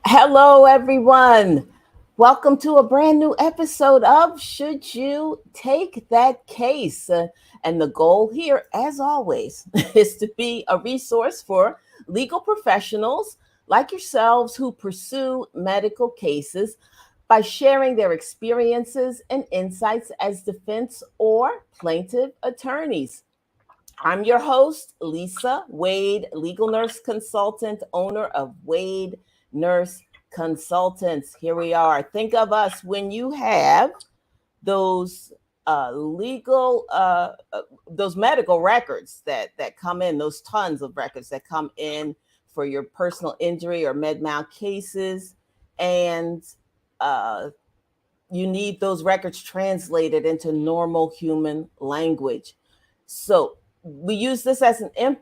Hello, everyone. Welcome to a brand new episode of Should You Take That Case? And the goal here, as always, is to be a resource for legal professionals like yourselves who pursue medical cases by sharing their experiences and insights as defense or plaintiff attorneys. I'm your host, Lisa Wade, legal nurse consultant, owner of Wade Nurse Consultants. Here we are. Think of us when you have those legal, those medical records that come in, those tons of records that come in for your personal injury or med mal cases, and uh, you need those records translated into normal human language. So we use this as an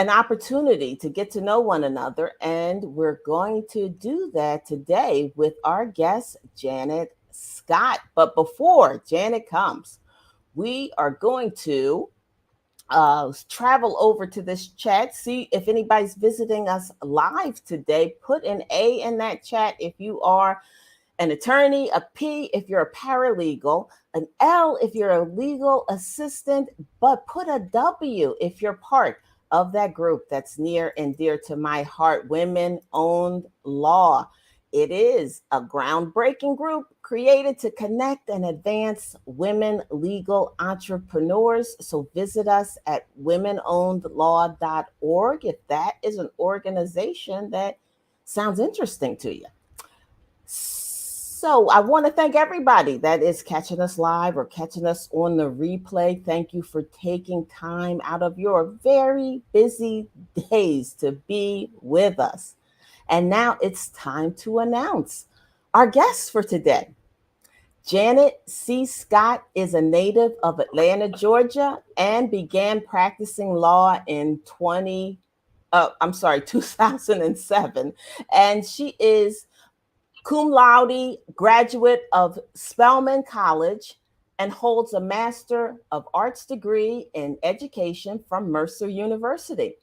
opportunity to get to know one another, and we're going to do that today with our guest Janet Scott. But before Janet comes, we are going to travel over to this chat, see if anybody's visiting us live today. Put an A in that chat if you are an attorney, a P if you're a paralegal, an L if you're a legal assistant, but put a W if you're part of that group that's near and dear to my heart, Women Owned Law. It is a groundbreaking group created to connect and advance women legal entrepreneurs. So visit us at womenownedlaw.org if that is an organization that sounds interesting to you. So I want to thank everybody that is catching us live or catching us on the replay. Thank you for taking time out of your very busy days to be with us. And now it's time to announce our guest for today. Janet C. Scott is a native of Atlanta, Georgia, and began practicing law in 2007. And she is cum laude graduate of Spelman College and holds a Master of Arts degree in education from Mercer University.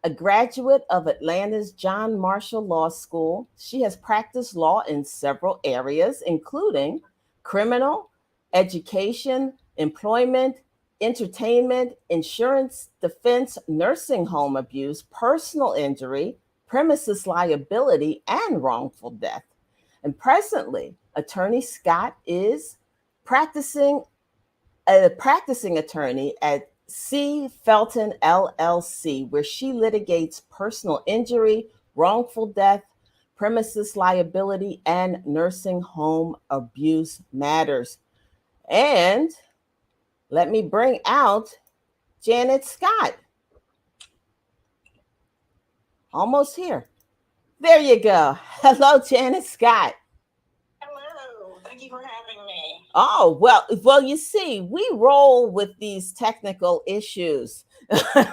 A graduate of Atlanta's John Marshall Law School, she has practiced law in several areas, including criminal, education, employment, entertainment, insurance, defense, nursing home abuse, personal injury, premises liability, and wrongful death. And presently, Attorney Scott is practicing a practicing attorney at C. Felton LLC, where she litigates personal injury, wrongful death, premises liability, and nursing home abuse matters. And let me bring out Janet Scott. Almost here. There you go. Hello, Janet Scott. Hello, thank you for having me. Oh, well, you see, we roll with these technical issues.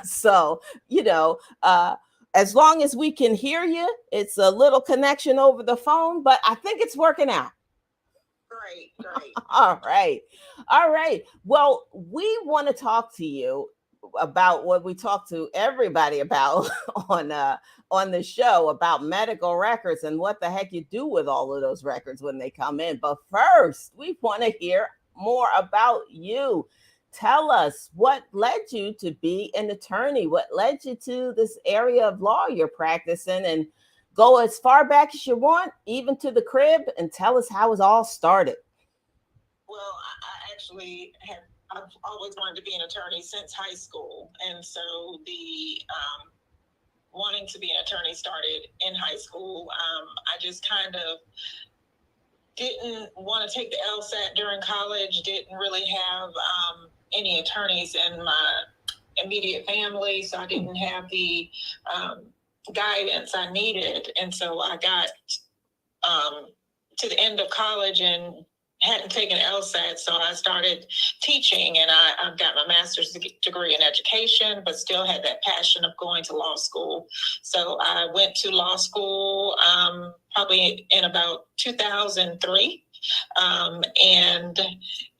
So, you know, as long as we can hear you, it's a little connection over the phone, but I think it's working out. Great, great. All right. All right. Well, we want to talk to you about what we talk to everybody about on on the show about medical records and what the heck you do with all of those records when they come in. But first, we want to hear more about you. Tell us what led you to be an attorney, what led you to this area of law you're practicing, and go as far back as you want, even to the crib, and tell us how it all started. Well, I actually I've always wanted to be an attorney since high school. And so the wanting to be an attorney started in high school. I just kind of didn't want to take the LSAT during college, didn't really have any attorneys in my immediate family. So I didn't have the guidance I needed. And so I got to the end of college and hadn't taken LSAT, so I started teaching, and I've got my master's degree in education, but still had that passion of going to law school. So I went to law school probably in about 2003, and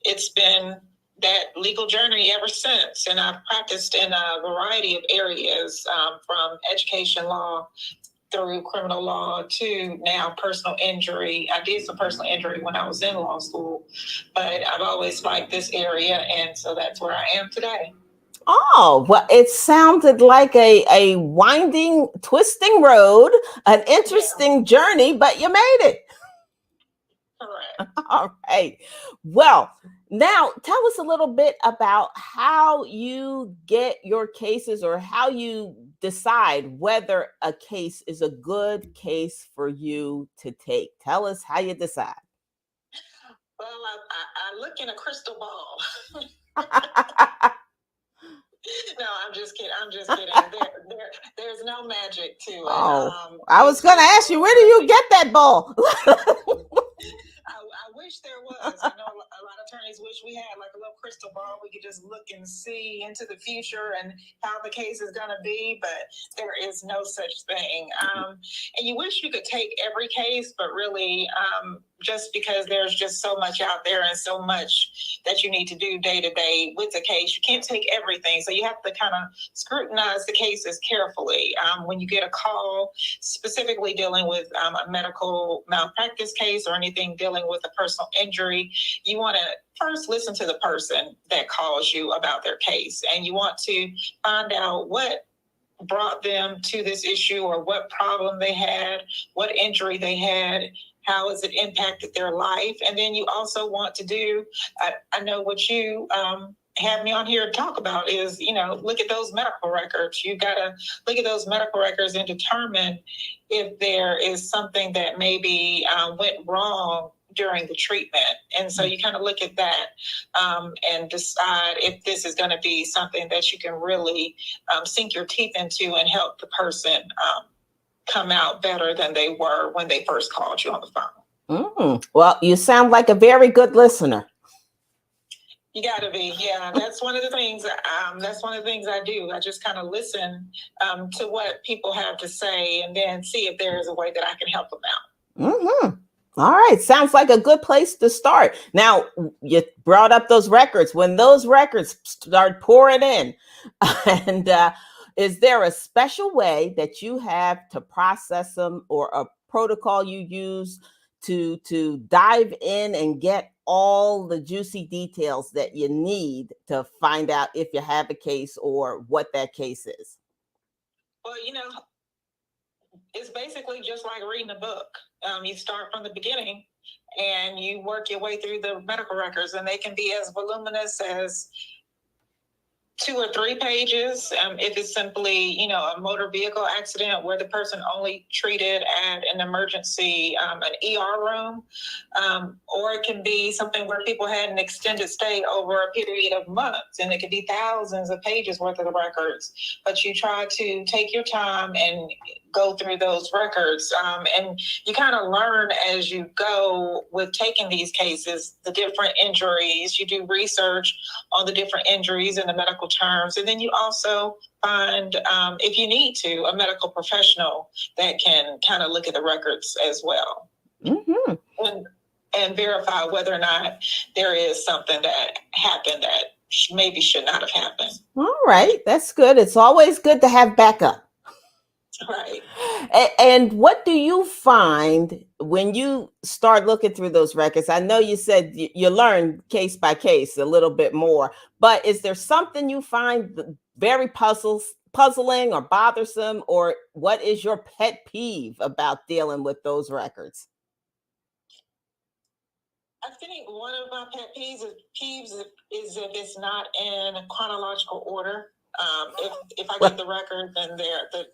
it's been that legal journey ever since. And I've practiced in a variety of areas, from education law through criminal law to now personal injury. I did some personal injury when I was in law school, but I've always liked this area, and so that's where I am today. Oh, well, it sounded like a winding, twisting road, an interesting journey, but you made it. Correct. All right. Well, now tell us a little bit about how you get your cases or how you decide whether a case is a good case for you to take. Tell us how you decide. Well, I look in a crystal ball. No, I'm just kidding. There's no magic to it. Oh, I was going to ask you, where do you get that ball? I wish there was. I know a lot of attorneys wish we had like a little crystal ball. We could just look and see into the future and how the case is going to be, but there is no such thing. And you wish you could take every case, but really, just because there's just so much out there and so much that you need to do day to day with the case, you can't take everything. So you have to kind of scrutinize the cases carefully. When you get a call specifically dealing with a medical malpractice case or anything dealing with a personal injury, you want to first listen to the person that calls you about their case, and you want to find out what brought them to this issue or what problem they had, what injury they had, how has it impacted their life. And then you also want to do, I know what you have me on here to talk about is, look at those medical records. You got to look at those medical records and determine if there is something that maybe went wrong during the treatment. And so you kind of look at that and decide if this is going to be something that you can really sink your teeth into and help the person come out better than they were when they first called you on the phone. Well, you sound like a very good listener. You got to be. Yeah, that's one of the things. That's one of the things I do. I just kind of listen to what people have to say and then see if there is a way that I can help them out. All right. Sounds like a good place to start. Now, you brought up those records. When those records start pouring in, and is there a special way that you have to process them or a protocol you use to dive in and get all the juicy details that you need to find out if you have a case or what that case is? Well, it's basically just like reading a book. You start from the beginning and you work your way through the medical records, and they can be as voluminous as 2 or 3 pages. If it's simply, a motor vehicle accident where the person only treated at an emergency, an ER room, or it can be something where people had an extended stay over a period of months, and it could be thousands of pages worth of the records. But you try to take your time and go through those records, and you kind of learn as you go with taking these cases, the different injuries. You do research on the different injuries and the medical terms, and then you also find, if you need to, a medical professional that can kind of look at the records as well, and verify whether or not there is something that happened that maybe should not have happened. All right, that's good. It's always good to have backup. Right. And what do you find when you start looking through those records? I know you said you learn case by case a little bit more, but is there something you find very puzzling or bothersome, or what is your pet peeve about dealing with those records? I think one of my pet peeves is if it's not in chronological order. If I get the record, then the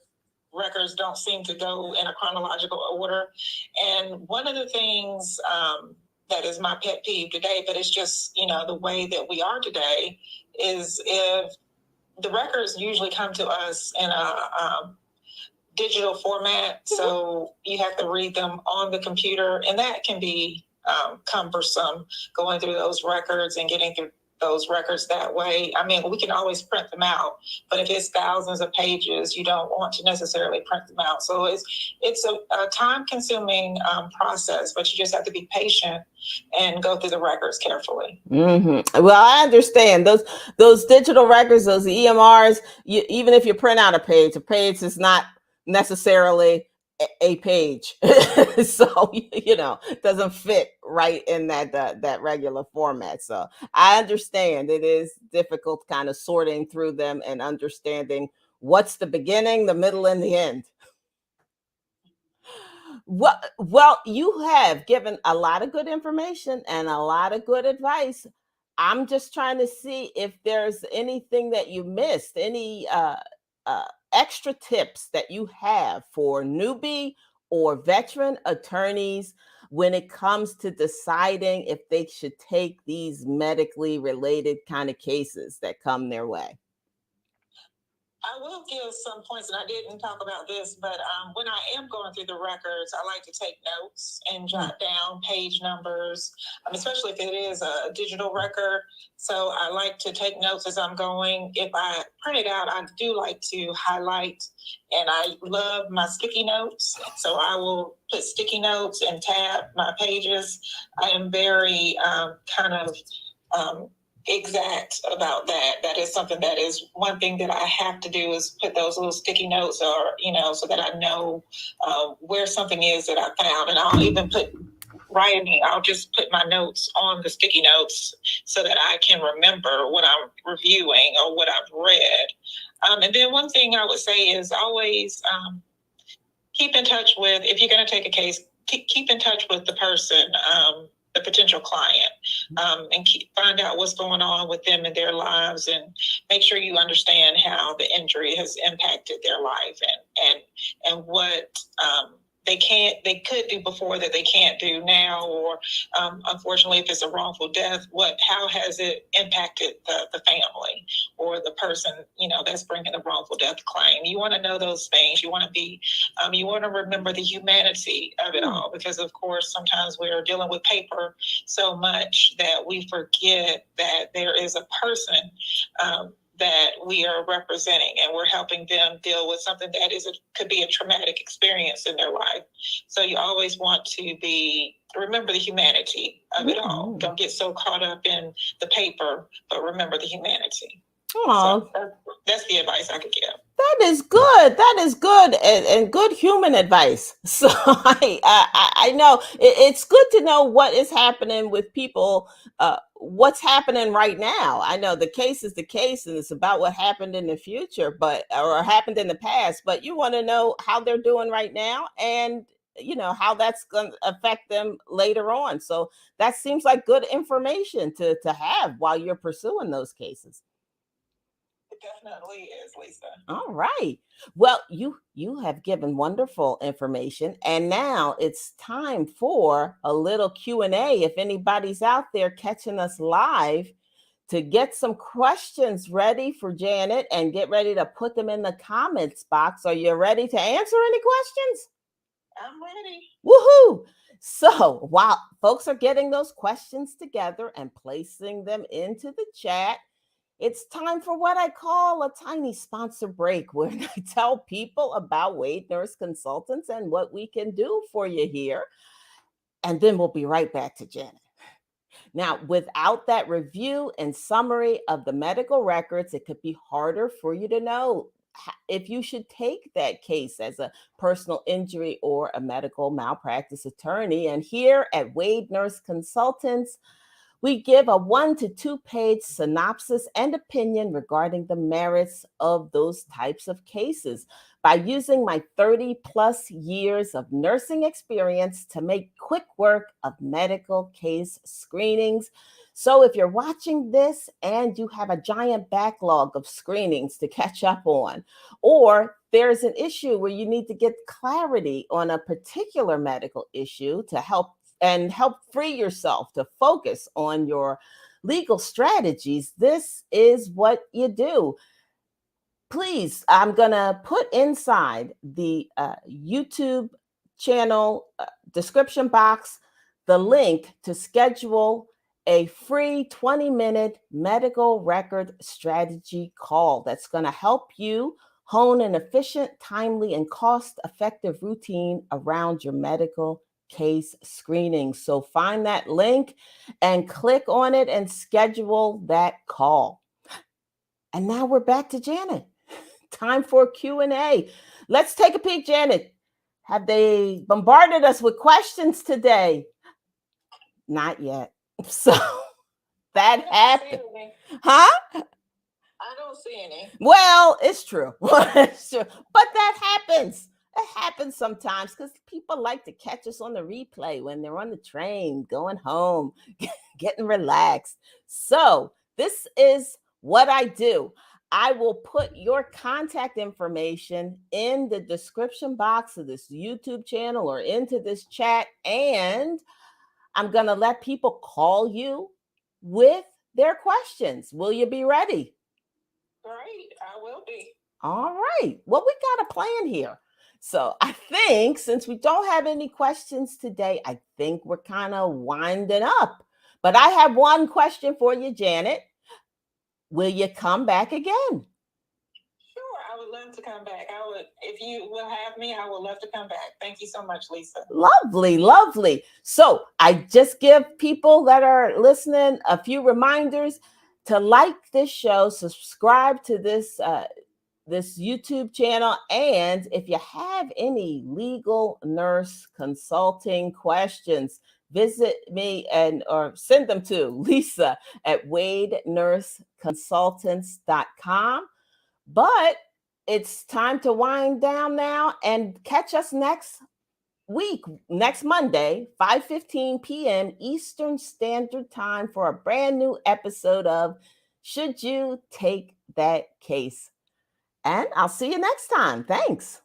records don't seem to go in a chronological order. And one of the things that is my pet peeve today, but it's just, the way that we are today, is if the records usually come to us in a digital format. So you have to read them on the computer, and that can be cumbersome, going through those records and getting through those records that way. I mean, we can always print them out, but if it's thousands of pages, you don't want to necessarily print them out. So it's a time-consuming process, but you just have to be patient and go through the records carefully. Well, I understand those digital records, those EMRs. Even if you print out a page is not necessarily a page. So, it doesn't fit right in that regular format. So I understand it is difficult kind of sorting through them and understanding what's the beginning, the middle, and the end. Well, you have given a lot of good information and a lot of good advice. I'm just trying to see if there's anything that you missed, any uh, extra tips that you have for newbie or veteran attorneys when it comes to deciding if they should take these medically related kind of cases that come their way. I will give some points, and I didn't talk about this, but when I am going through the records, I like to take notes and jot down page numbers, especially if it is a digital record. So I like to take notes as I'm going. If I print it out, I do like to highlight, and I love my sticky notes. So I will put sticky notes and tab my pages. I am very exact about that. That is something that is one thing that I have to do is put those little sticky notes so that I know where something is that I found. And I'll even I'll just put my notes on the sticky notes so that I can remember what I'm reviewing or what I've read. And then one thing I would say is always keep in touch with, if you're going to take a case, keep in touch with the person, the potential client, and find out what's going on with them in their lives, and make sure you understand how the injury has impacted their life and what they could do before that they can't do now, or unfortunately, if it's a wrongful death, how has it impacted the family or the person that's bringing the wrongful death claim. You want to know those things. You want to remember the humanity of it all, because of course sometimes we're dealing with paper so much that we forget that there is a person that we are representing, and we're helping them deal with something that could be a traumatic experience in their life. So you always want to remember the humanity of it all. Don't get so caught up in the paper, but remember the humanity. So that's the advice I could give. That is good. That is good, and good human advice. So I know it's good to know what is happening with people, what's happening right now. I know the case is the case, and it's about what happened in the future, or happened in the past. But you want to know how they're doing right now, and how that's going to affect them later on. So that seems like good information to have while you're pursuing those cases. It definitely is, Lisa. All right. Well, you have given wonderful information, and now it's time for a little Q&A. If anybody's out there catching us live, to get some questions ready for Janet and get ready to put them in the comments box. Are you ready to answer any questions? I'm ready. Woohoo! So while folks are getting those questions together and placing them into the chat, it's time for what I call a tiny sponsor break, where I tell people about Wade Nurse Consultants and what we can do for you here. And then we'll be right back to Janet. Now, without that review and summary of the medical records, it could be harder for you to know if you should take that case as a personal injury or a medical malpractice attorney. And here at Wade Nurse Consultants, we give a 1 to 2 page synopsis and opinion regarding the merits of those types of cases by using my 30 plus years of nursing experience to make quick work of medical case screenings. So if you're watching this and you have a giant backlog of screenings to catch up on, or there's an issue where you need to get clarity on a particular medical issue to help free yourself to focus on your legal strategies, this is what you do. Please, I'm going to put inside the YouTube channel description box the link to schedule a free 20-minute medical record strategy call that's going to help you hone an efficient, timely, and cost-effective routine around your medical case screening. So find that link and click on it and schedule that call. And now we're back to Janet. Time for Q&A. Let's take a peek, Janet. Have they bombarded us with questions today? Not yet. So that happened. Huh? I don't see any. Well, it's true. It's true. But that happens. It happens sometimes because people like to catch us on the replay when they're on the train, going home, getting relaxed. So, this is what I do. I will put your contact information in the description box of this YouTube channel or into this chat, and I'm going to let people call you with their questions. Will you be ready? Great, I will be. All right. Well, we got a plan here. So I think since we don't have any questions today, I think we're kind of winding up. But I have one question for you, Janet. Will you come back again? Sure, I would love to come back. I would, if you will have me, I would love to come back. Thank you so much, Lisa. Lovely, lovely. So I just give people that are listening a few reminders to like this show, subscribe to this this YouTube channel. And if you have any legal nurse consulting questions, visit me or send them to Lisa at wadenurseconsultants.com. But it's time to wind down now, and catch us next week, next Monday, 5:15 p.m. Eastern Standard Time for a brand new episode of Should You Take That Case? And I'll see you next time. Thanks.